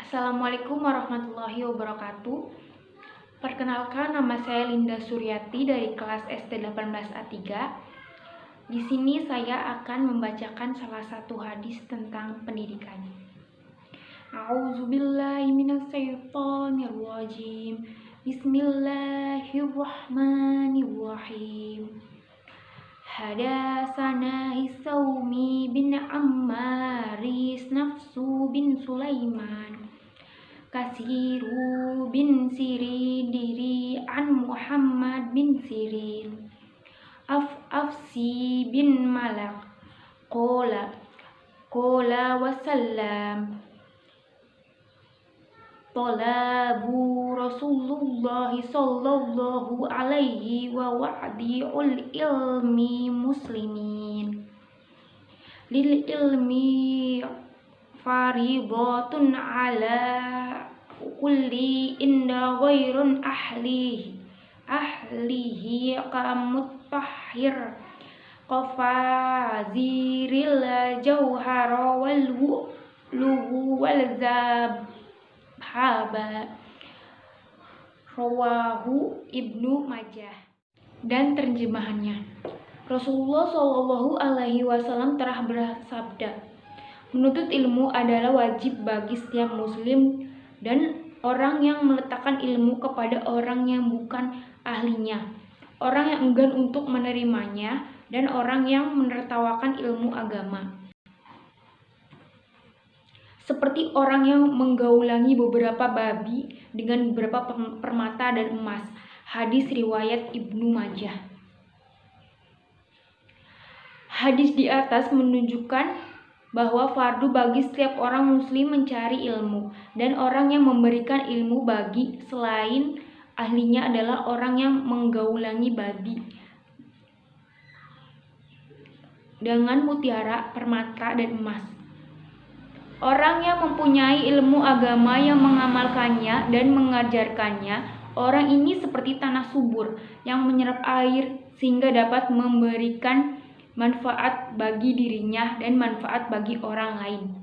Assalamualaikum warahmatullahi wabarakatuh. Perkenalkan, nama saya Linda Suryati dari kelas SD 18A3. Di sini saya akan membacakan salah satu hadis tentang pendidikan. A'udzubillahi minasyaitonirrajim. Bismillahirrahmanirrahim. Hadatsana Hisaumi bin Ammaris Nafsu bin Sulaiman Kasiru bin Sirin diri an Muhammad bin Sirin Afsi bin Malak Qala wasallam Talabu Rasulullah sallallahu alaihi wa wa'di'ul ilmi muslimin lil ilmi faridatun ala kulli inda ghairun ahlihi kamutahhir qafaziril jauhara wal lugu wal zabhaba rawahu Ibnu Majah. Dan terjemahannya, Rasulullah Shallallahu Alaihi Wasallam telah bersabda, menuntut ilmu adalah wajib bagi setiap muslim dan orang yang meletakkan ilmu kepada orang yang bukan ahlinya, orang yang enggan untuk menerimanya, dan orang yang menertawakan ilmu agama. Seperti orang yang menggaulangi beberapa babi dengan beberapa permata dan emas. Hadis riwayat Ibnu Majah. Hadis di atas menunjukkan bahwa fardu bagi setiap orang muslim mencari ilmu, dan orang yang memberikan ilmu bagi selain ahlinya adalah orang yang menggaulangi babi dengan mutiara, permata, dan emas. Orang yang mempunyai ilmu agama yang mengamalkannya dan mengajarkannya, orang ini seperti tanah subur yang menyerap air sehingga dapat memberikan manfaat bagi dirinya dan manfaat bagi orang lain.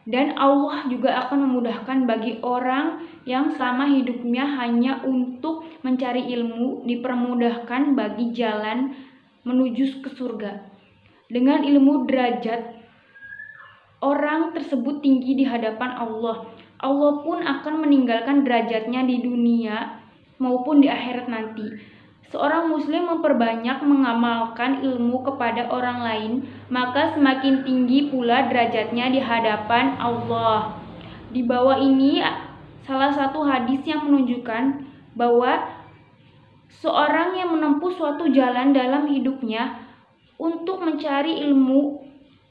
Dan Allah juga akan memudahkan bagi orang yang selama hidupnya hanya untuk mencari ilmu, dipermudahkan bagi jalan menuju ke surga. Dengan ilmu derajat orang tersebut tinggi di hadapan Allah. Allah pun akan meninggalkan derajatnya di dunia maupun di akhirat nanti. Seorang muslim memperbanyak mengamalkan ilmu kepada orang lain, maka semakin tinggi pula derajatnya di hadapan Allah. Di bawah ini salah satu hadis yang menunjukkan bahwa seorang yang menempuh suatu jalan dalam hidupnya untuk mencari ilmu,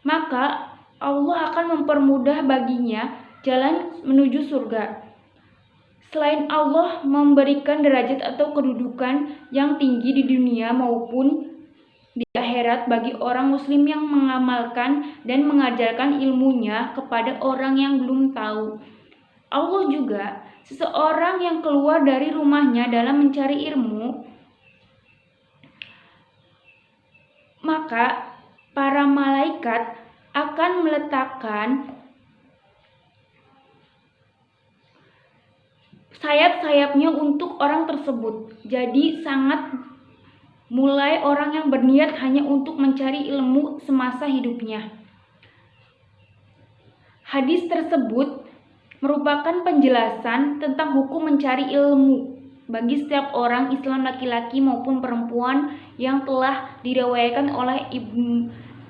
maka Allah akan mempermudah baginya jalan menuju surga. Selain Allah memberikan derajat atau kedudukan yang tinggi di dunia maupun di akhirat bagi orang muslim yang mengamalkan dan mengajarkan ilmunya kepada orang yang belum tahu. Allah juga, seseorang yang keluar dari rumahnya dalam mencari ilmu, maka para malaikat akan meletakkan sayap-sayapnya untuk orang tersebut. Jadi sangat mulai orang yang berniat hanya untuk mencari ilmu semasa hidupnya. Hadis tersebut merupakan penjelasan tentang hukum mencari ilmu bagi setiap orang Islam laki-laki maupun perempuan yang telah diriwayatkan oleh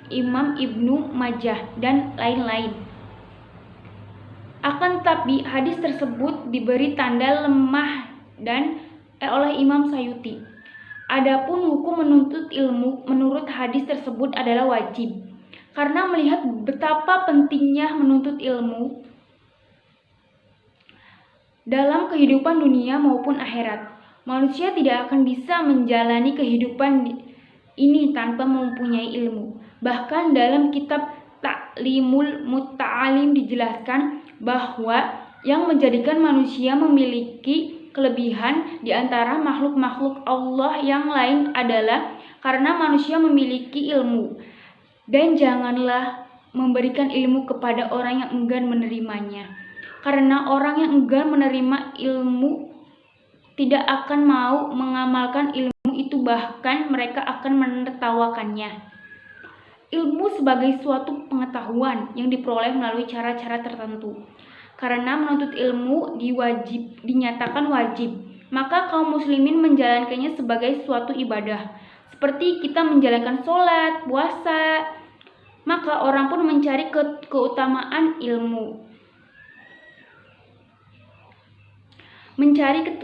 Imam Ibnu Majah dan lain-lain. Akan tetapi hadis tersebut diberi tanda lemah oleh Imam Sayuti. Adapun hukum menuntut ilmu menurut hadis tersebut adalah wajib, karena melihat betapa pentingnya menuntut ilmu dalam kehidupan dunia maupun akhirat. Manusia tidak akan bisa menjalani kehidupan ini tanpa mempunyai ilmu. Bahkan dalam kitab Ta'limul Mutta'alim dijelaskan bahwa yang menjadikan manusia memiliki kelebihan di antara makhluk-makhluk Allah yang lain adalah karena manusia memiliki ilmu. Dan janganlah memberikan ilmu kepada orang yang enggan menerimanya. Karena orang yang enggan menerima ilmu tidak akan mau mengamalkan ilmu itu, bahkan mereka akan menertawakannya. Ilmu sebagai suatu pengetahuan yang diperoleh melalui cara-cara tertentu. Karena menuntut ilmu dinyatakan wajib, maka kaum muslimin menjalankannya sebagai suatu ibadah. Seperti kita menjalankan sholat, puasa, maka orang pun mencari keutamaan ilmu.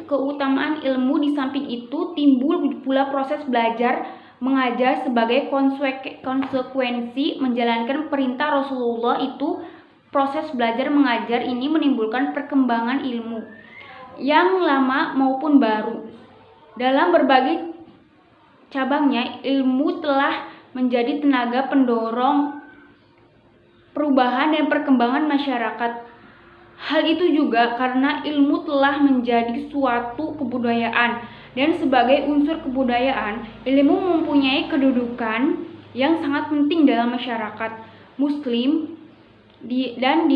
Keutamaan ilmu, di samping itu timbul pula proses belajar mengajar sebagai konsekuensi menjalankan perintah Rasulullah itu. Proses belajar mengajar ini menimbulkan perkembangan ilmu yang lama maupun baru. Dalam berbagai cabangnya, ilmu telah menjadi tenaga pendorong perubahan dan perkembangan masyarakat. Hal itu juga karena ilmu telah menjadi suatu kebudayaan, dan sebagai unsur kebudayaan, ilmu mempunyai kedudukan yang sangat penting dalam masyarakat Muslim dan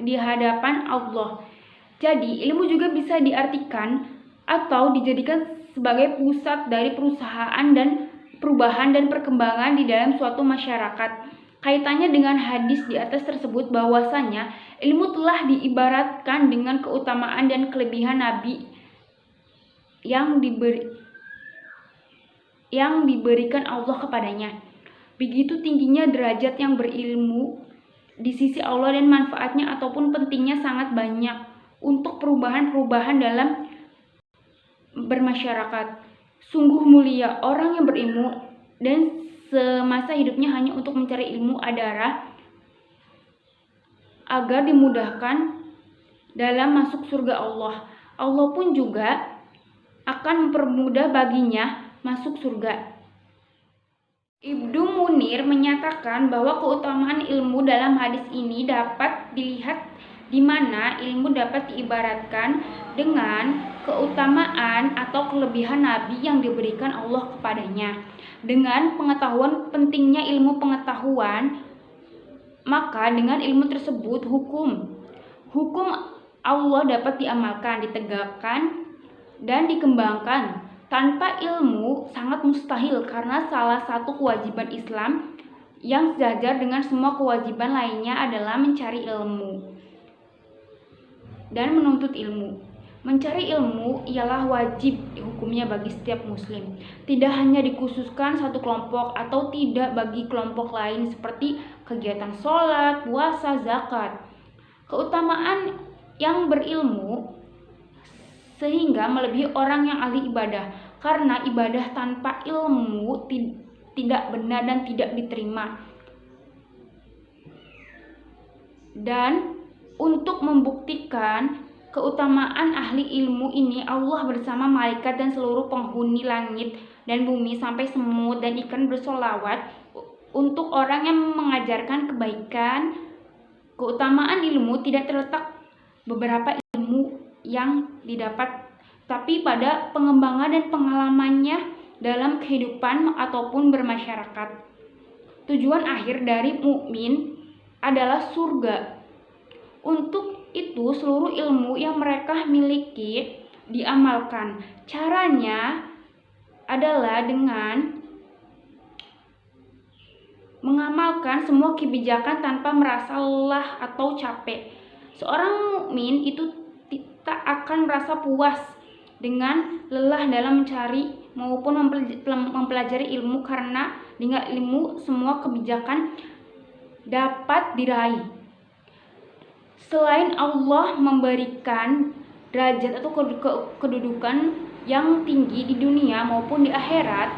di hadapan Allah. Jadi, ilmu juga bisa diartikan atau dijadikan sebagai pusat dari perusahaan dan perubahan dan perkembangan di dalam suatu masyarakat. Kaitannya dengan hadis di atas tersebut bahwasanya ilmu telah diibaratkan dengan keutamaan dan kelebihan Nabi yang diberikan Allah kepadanya. Begitu tingginya derajat yang berilmu di sisi Allah dan manfaatnya ataupun pentingnya sangat banyak untuk perubahan-perubahan dalam bermasyarakat. Sungguh mulia orang yang berilmu dan semasa hidupnya hanya untuk mencari ilmu agar dimudahkan dalam masuk surga Allah. Allah pun juga akan mempermudah baginya masuk surga. Ibnu Munir menyatakan bahwa keutamaan ilmu dalam hadis ini dapat dilihat di mana ilmu dapat diibaratkan dengan keutamaan atau kelebihan Nabi yang diberikan Allah kepadanya. Dengan pengetahuan pentingnya ilmu pengetahuan, maka dengan ilmu tersebut hukum Allah dapat diamalkan, ditegakkan, dan dikembangkan. Tanpa ilmu sangat mustahil, karena salah satu kewajiban Islam yang sejajar dengan semua kewajiban lainnya adalah mencari ilmu dan menuntut ilmu. Mencari ilmu ialah wajib hukumnya bagi setiap muslim, tidak hanya dikhususkan satu kelompok atau tidak bagi kelompok lain seperti kegiatan sholat, puasa, zakat. Keutamaan yang berilmu sehingga melebihi orang yang ahli ibadah, karena ibadah tanpa ilmu tidak benar dan tidak diterima. Dan untuk membuktikan keutamaan ahli ilmu ini, Allah bersama malaikat dan seluruh penghuni langit dan bumi sampai semut dan ikan bersolawat untuk orang yang mengajarkan kebaikan. Keutamaan ilmu tidak terletak beberapa ilmu yang didapat, tapi pada pengembangan dan pengalamannya dalam kehidupan ataupun bermasyarakat. Tujuan akhir dari mukmin adalah surga. Untuk itu seluruh ilmu yang mereka miliki diamalkan. Caranya adalah dengan mengamalkan semua kebijakan tanpa merasa lelah atau capek. Seorang mukmin itu tak akan merasa puas dengan lelah dalam mencari maupun mempelajari ilmu, karena dengan ilmu semua kebijakan dapat diraih. Selain Allah memberikan derajat atau kedudukan yang tinggi di dunia maupun di akhirat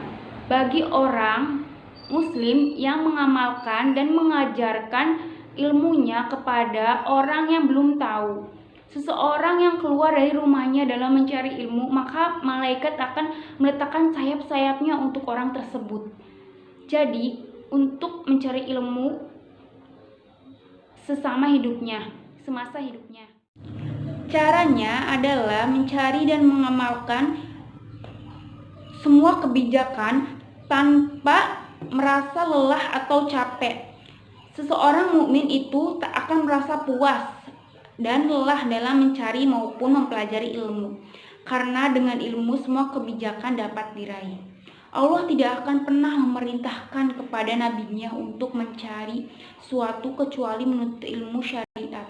bagi orang muslim yang mengamalkan dan mengajarkan ilmunya kepada orang yang belum tahu. Seseorang yang keluar dari rumahnya dalam mencari ilmu, maka malaikat akan meletakkan sayap-sayapnya untuk orang tersebut. Jadi, untuk mencari ilmu semasa hidupnya. Caranya adalah mencari dan mengamalkan semua kebijakan tanpa merasa lelah atau capek. Seseorang mukmin itu tak akan merasa puas dan lelah dalam mencari maupun mempelajari ilmu. Karena dengan ilmu semua kebijakan dapat diraih. Allah tidak akan pernah memerintahkan kepada nabinya untuk mencari suatu kecuali menuntut ilmu syariat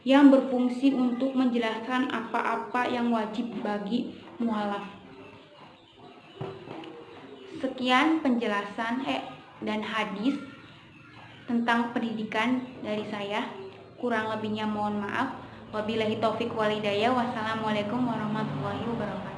yang berfungsi untuk menjelaskan apa-apa yang wajib bagi mualaf. Sekian penjelasan dan hadis tentang pendidikan dari saya. Kurang lebihnya mohon maaf. Wabillahi taufik wal hidayah. Wassalamualaikum warahmatullahi wabarakatuh.